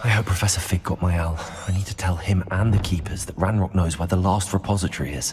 I hope Professor Fig got my owl. I need to tell him and the Keepers that Ranrock knows where the last repository is.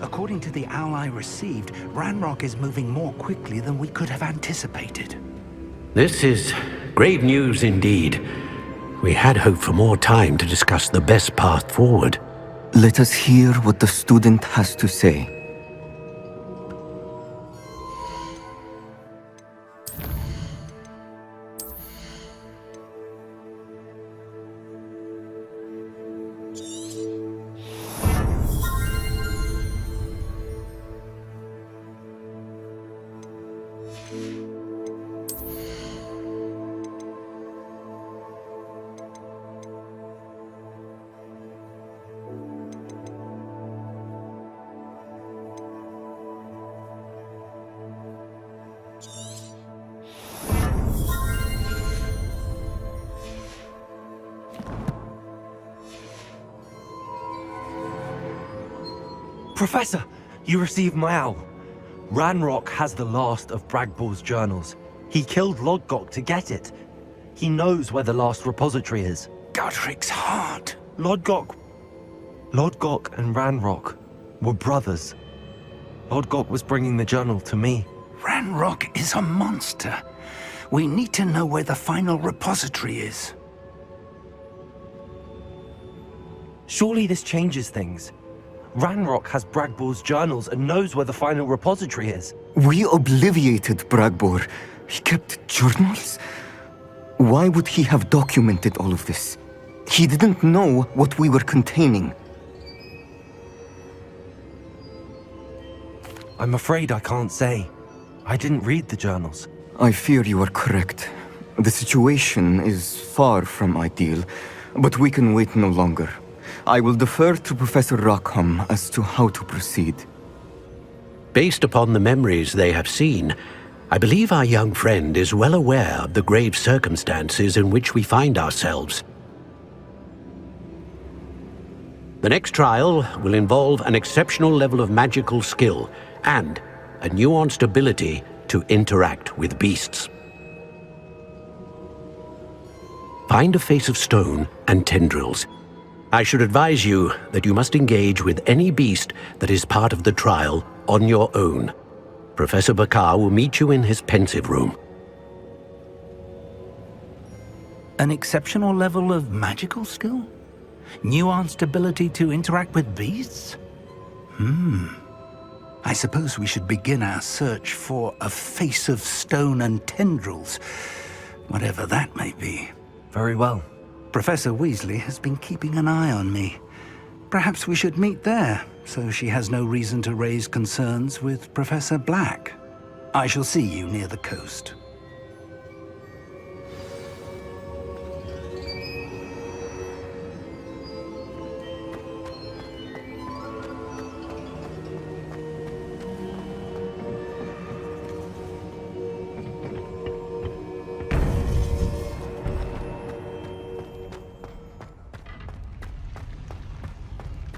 According to the owl I received, Ranrock is moving more quickly than we could have anticipated. This is great news indeed. We had hoped for more time to discuss the best path forward. Let us hear what the student has to say. Professor, you received my owl. Ranrock has the last of Bragbor's journals. He killed Lodgok to get it. He knows where the last repository is. Godric's heart. Lodgok and Ranrock were brothers. Lodgok was bringing the journal to me. Ranrock is a monster. We need to know where the final repository is. Surely this changes things. Ranrock has Bragbor's journals and knows where the final repository is. We obliviated Bragbor. He kept journals? Why would he have documented all of this? He didn't know what we were containing. I'm afraid I can't say. I didn't read the journals. I fear you are correct. The situation is far from ideal, but we can wait no longer. I will defer to Professor Rockham as to how to proceed. Based upon the memories they have seen, I believe our young friend is well aware of the grave circumstances in which we find ourselves. The next trial will involve an exceptional level of magical skill and a nuanced ability to interact with beasts. Find a face of stone and tendrils. I should advise you that you must engage with any beast that is part of the trial on your own. Professor Bakar will meet you in his pensive room. An exceptional level of magical skill? Nuanced ability to interact with beasts? I suppose we should begin our search for a face of stone and tendrils, whatever that may be. Very well. Professor Weasley has been keeping an eye on me. Perhaps we should meet there, so she has no reason to raise concerns with Professor Black. I shall see you near the coast.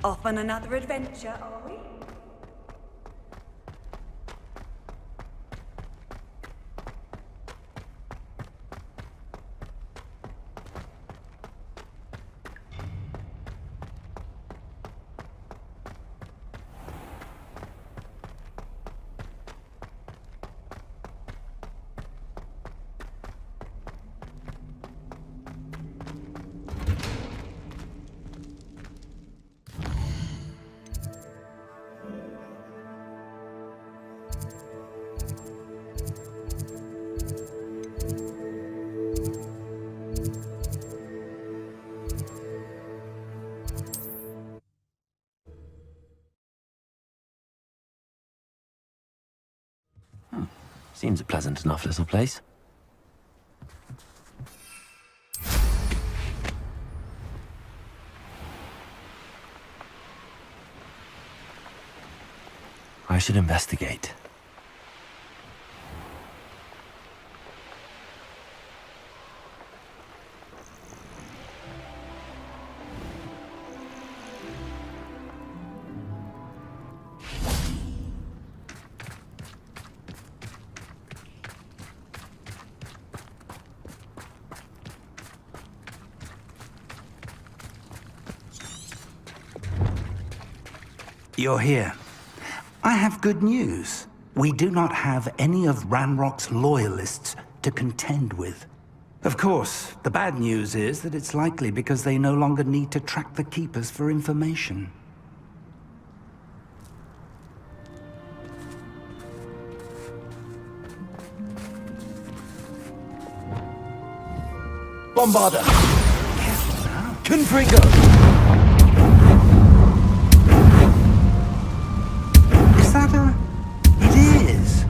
Off on another adventure, are we? Seems a pleasant enough little place. I should investigate. You're here. I have good news. We do not have any of Ranrock's loyalists to contend with. Of course, the bad news is that it's likely because they no longer need to track the Keepers for information. Bombarder! Careful now. Confringo! Is that a... It is.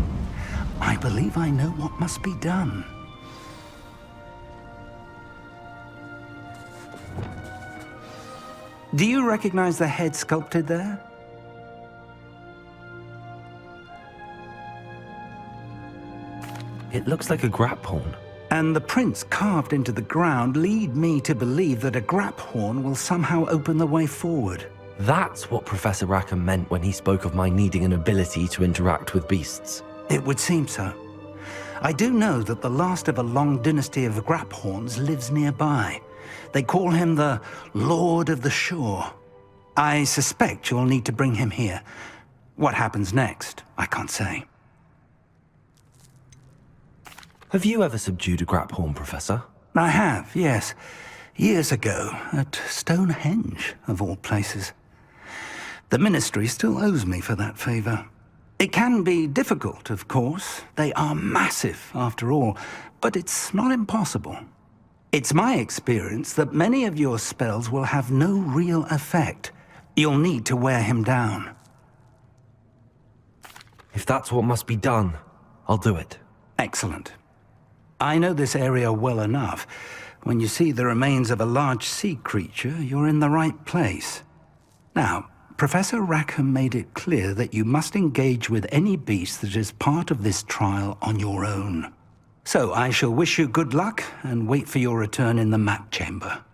I believe I know what must be done. Do you recognize the head sculpted there? It looks like a grap horn. And the prints carved into the ground lead me to believe that a grap horn will somehow open the way forward. That's what Professor Rackham meant when he spoke of my needing an ability to interact with beasts. It would seem so. I do know that the last of a long dynasty of grap horns lives nearby. They call him the Lord of the Shore. I suspect you'll need to bring him here. What happens next, I can't say. Have you ever subdued a grap horn, Professor? I have, yes. Years ago, at Stonehenge, of all places. The Ministry still owes me for that favor. It can be difficult, of course. They are massive, after all, but it's not impossible. It's my experience that many of your spells will have no real effect. You'll need to wear him down. If that's what must be done, I'll do it. Excellent. I know this area well enough. When you see the remains of a large sea creature, you're in the right place. Now, Professor Rackham made it clear that you must engage with any beast that is part of this trial on your own. So I shall wish you good luck and wait for your return in the map chamber.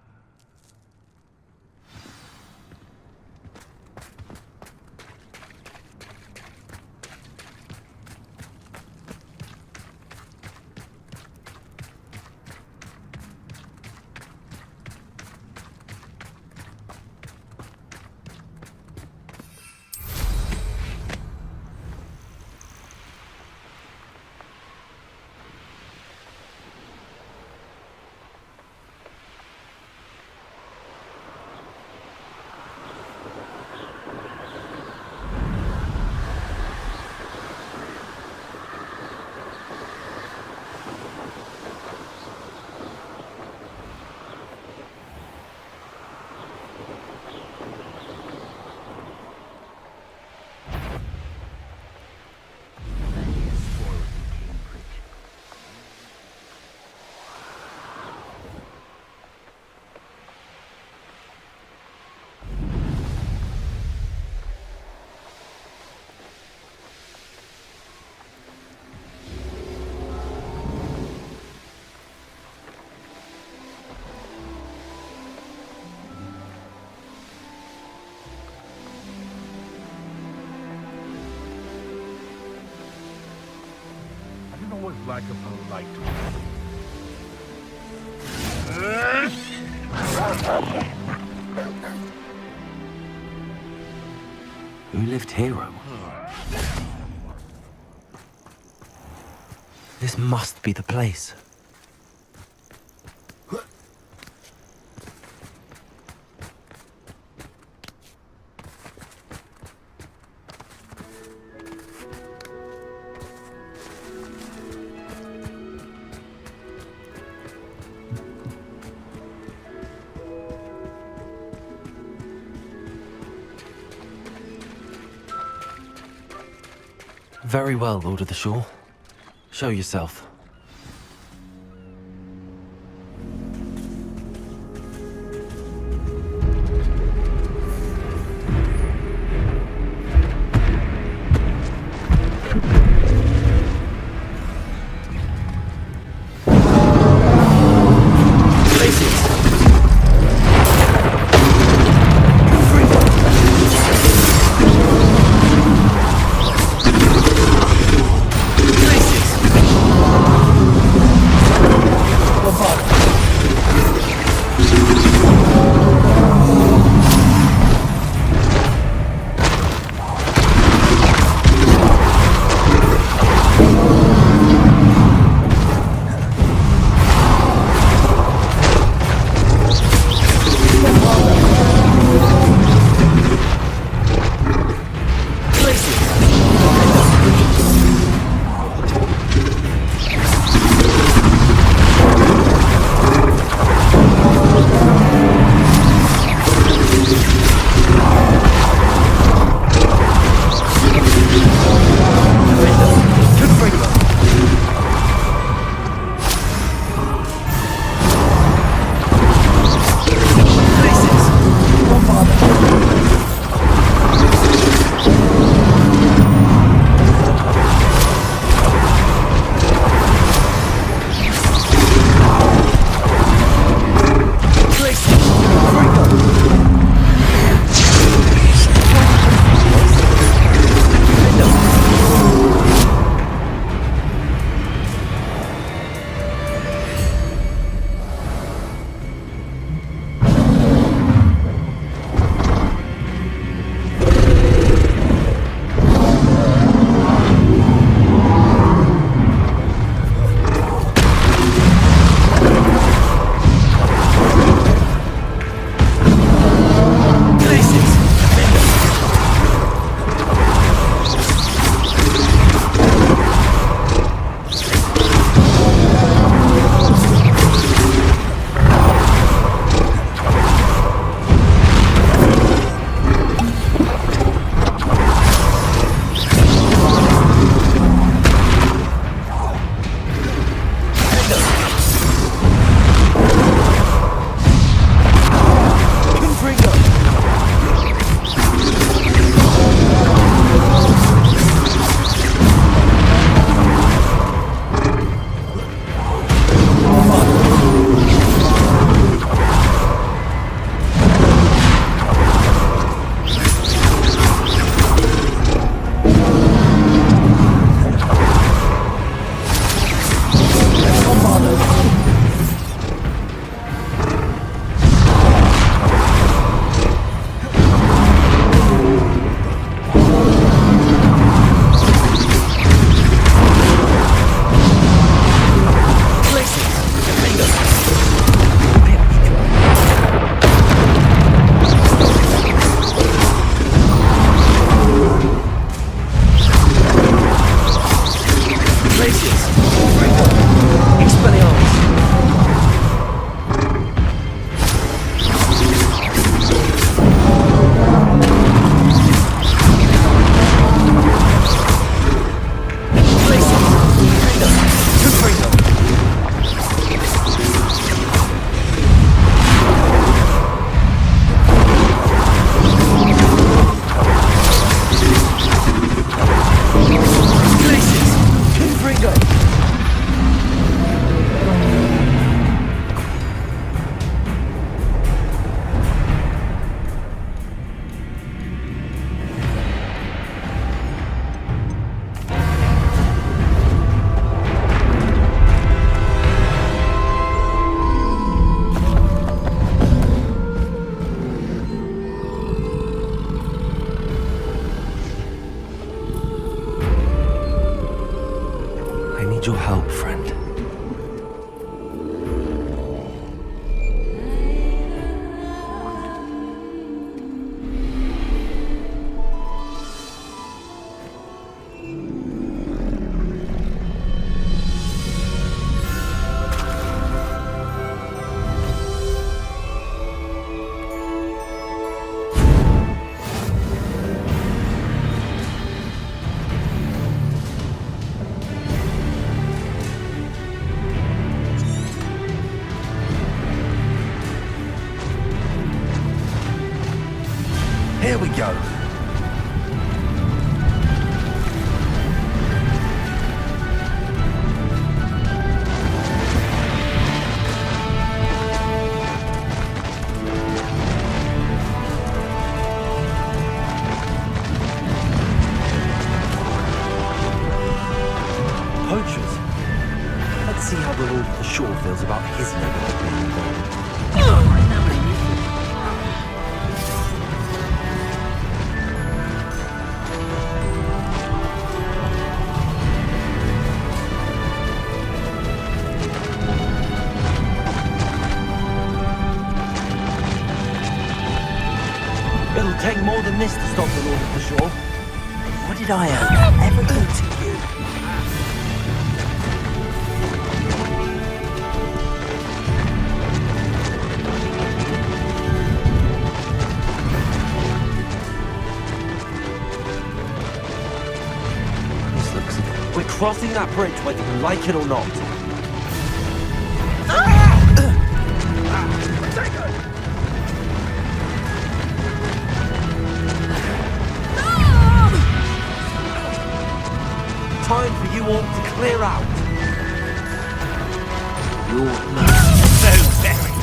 Always like a polite. Who lived here? This must be the place. Very well, Lord of the Shore. Show yourself. Places! need your help, friend. Here we go. Poachers. Let's see how the Lord of the Shore feels about his neighborhood being involved. It'll take more than this to stop the Lord of the Shore. What did I ever do to you? This looks... We're crossing that bridge whether you like it or not. Time for you all to clear out. You're so very.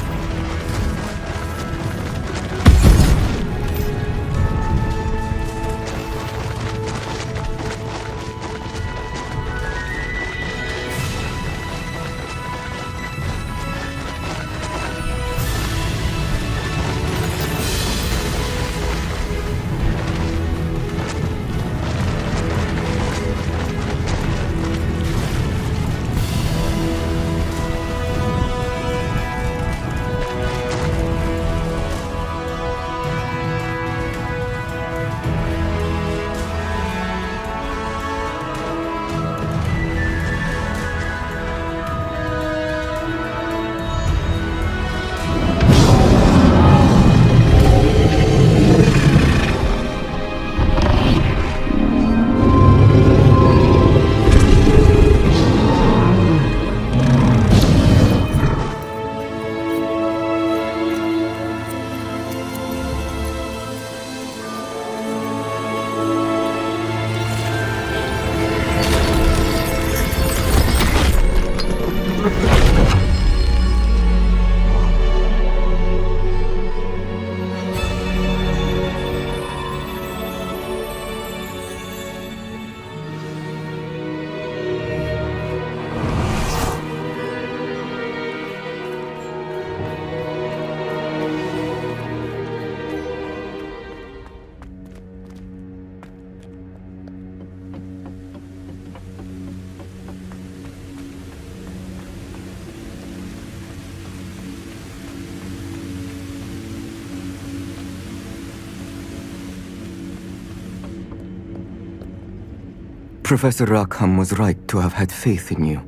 Professor Rackham was right to have had faith in you.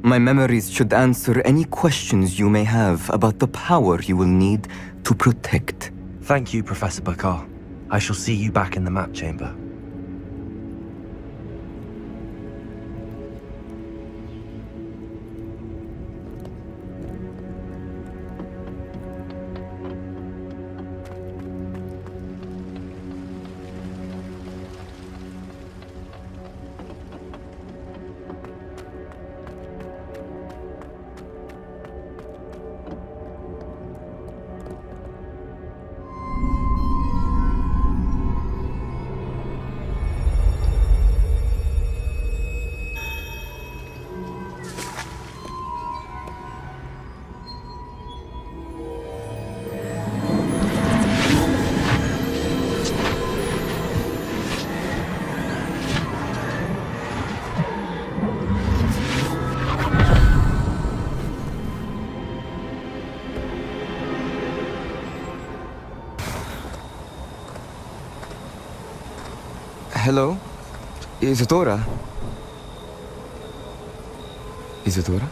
My memories should answer any questions you may have about the power you will need to protect. Thank you, Professor Bakar. I shall see you back in the map chamber. Hello? Isadora? Isadora?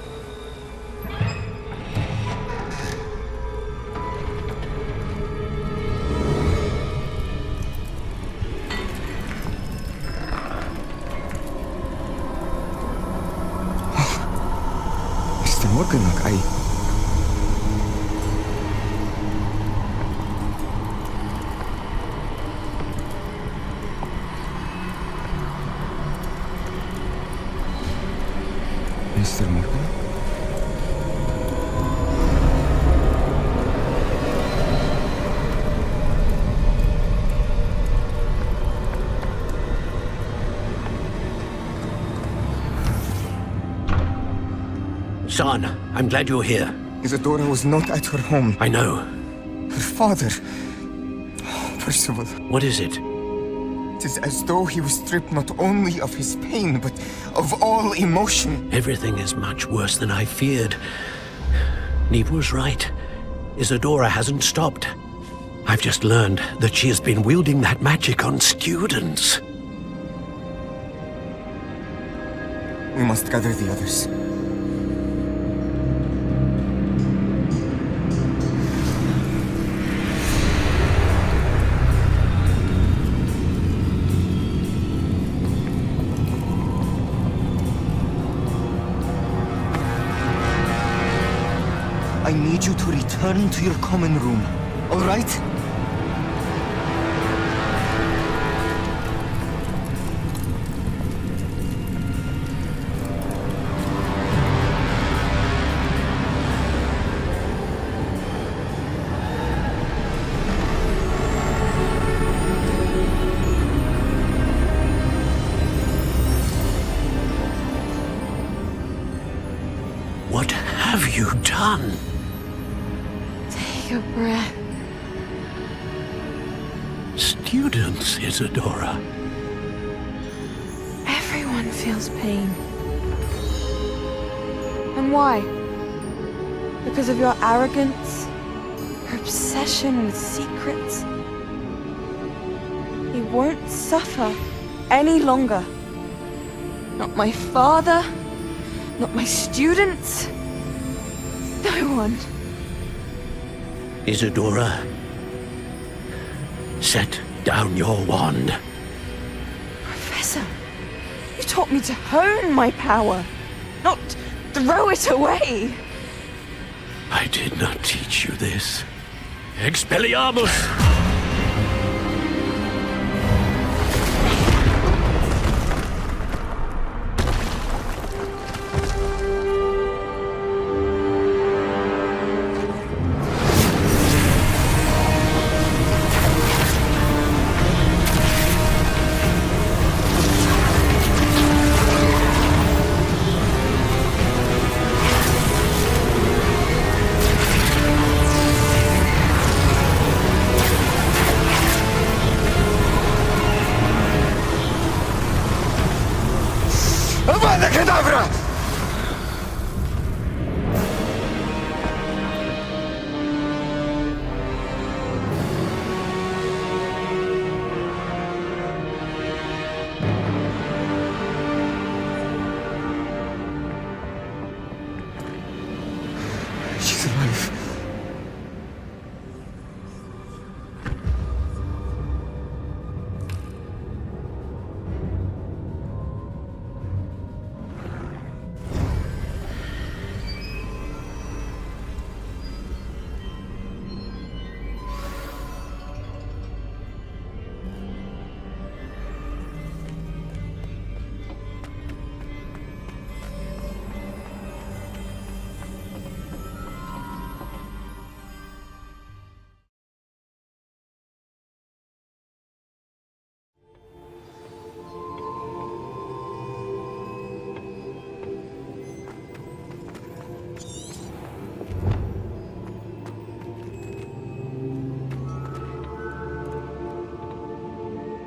Mr. Morganlock, Mr. Morgan? Son, I'm glad you're here. Isadora was not at her home. I know. Her father... Percival. What is it? It is as though he was stripped not only of his pain, but of all emotion. Everything is much worse than I feared. Neve was right. Isadora hasn't stopped. I've just learned that she has been wielding that magic on students. We must gather the others. I need you to return to your common room, all right? What have you done? Take a breath. Students, Isadora. Everyone feels pain. And why? Because of your arrogance? Your obsession with secrets? He won't suffer any longer. Not my father, not my students, no one. Isadora, set down your wand. Professor, you taught me to hone my power, not throw it away. I did not teach you this. Expelliarmus! She's alive.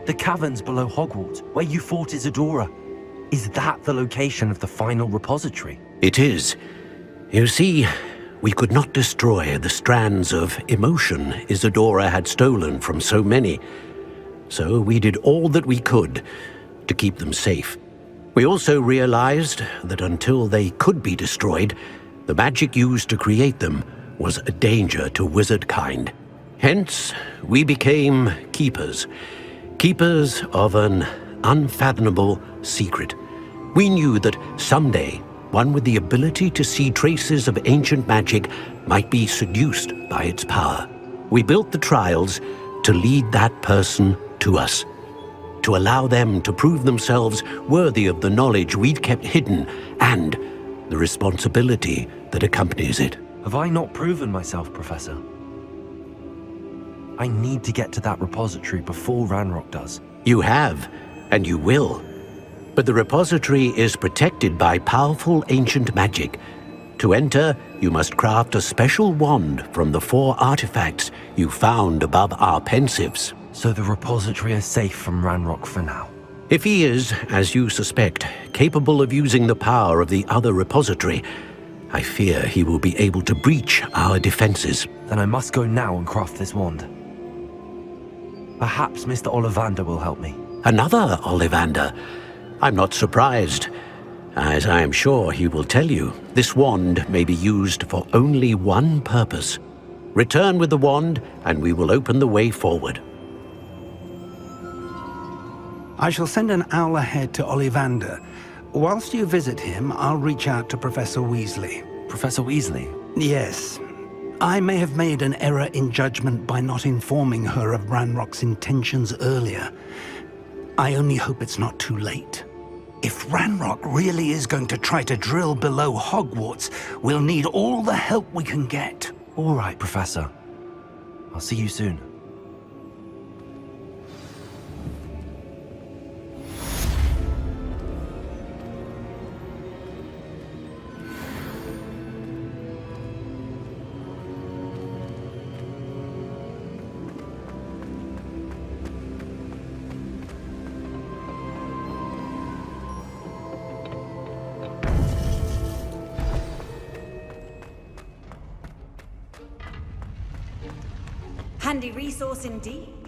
The caverns below Hogwarts, where you fought Isadora. Is that the location of the final repository? It is. You see, we could not destroy the strands of emotion Isadora had stolen from so many. so we did all that we could to keep them safe. We also realized that until they could be destroyed, the magic used to create them was a danger to wizard kind. Hence, we became keepers. Keepers of an unfathomable secret. We knew that someday, one with the ability to see traces of ancient magic might be seduced by its power. We built the trials to lead that person to us, to allow them to prove themselves worthy of the knowledge we'd kept hidden and the responsibility that accompanies it. Have I not proven myself, Professor? I need to get to that repository before Ranrock does. You have, and you will. But the repository is protected by powerful ancient magic. To enter, you must craft a special wand from the 4 artifacts you found above our pensives. So the repository is safe from Ranrock for now. If he is, as you suspect, capable of using the power of the other repository, I fear he will be able to breach our defenses. Then I must go now and craft this wand. Perhaps Mr. Ollivander will help me. Another Ollivander? I'm not surprised. As I am sure he will tell you, this wand may be used for only one purpose. Return with the wand, and we will open the way forward. I shall send an owl ahead to Ollivander. Whilst you visit him, I'll reach out to Professor Weasley. Professor Weasley? Yes. I may have made an error in judgment by not informing her of Ranrock's intentions earlier. I only hope it's not too late. If Ranrock really is going to try to drill below Hogwarts, we'll need all the help we can get. All right, Professor. I'll see you soon. Handy resource indeed.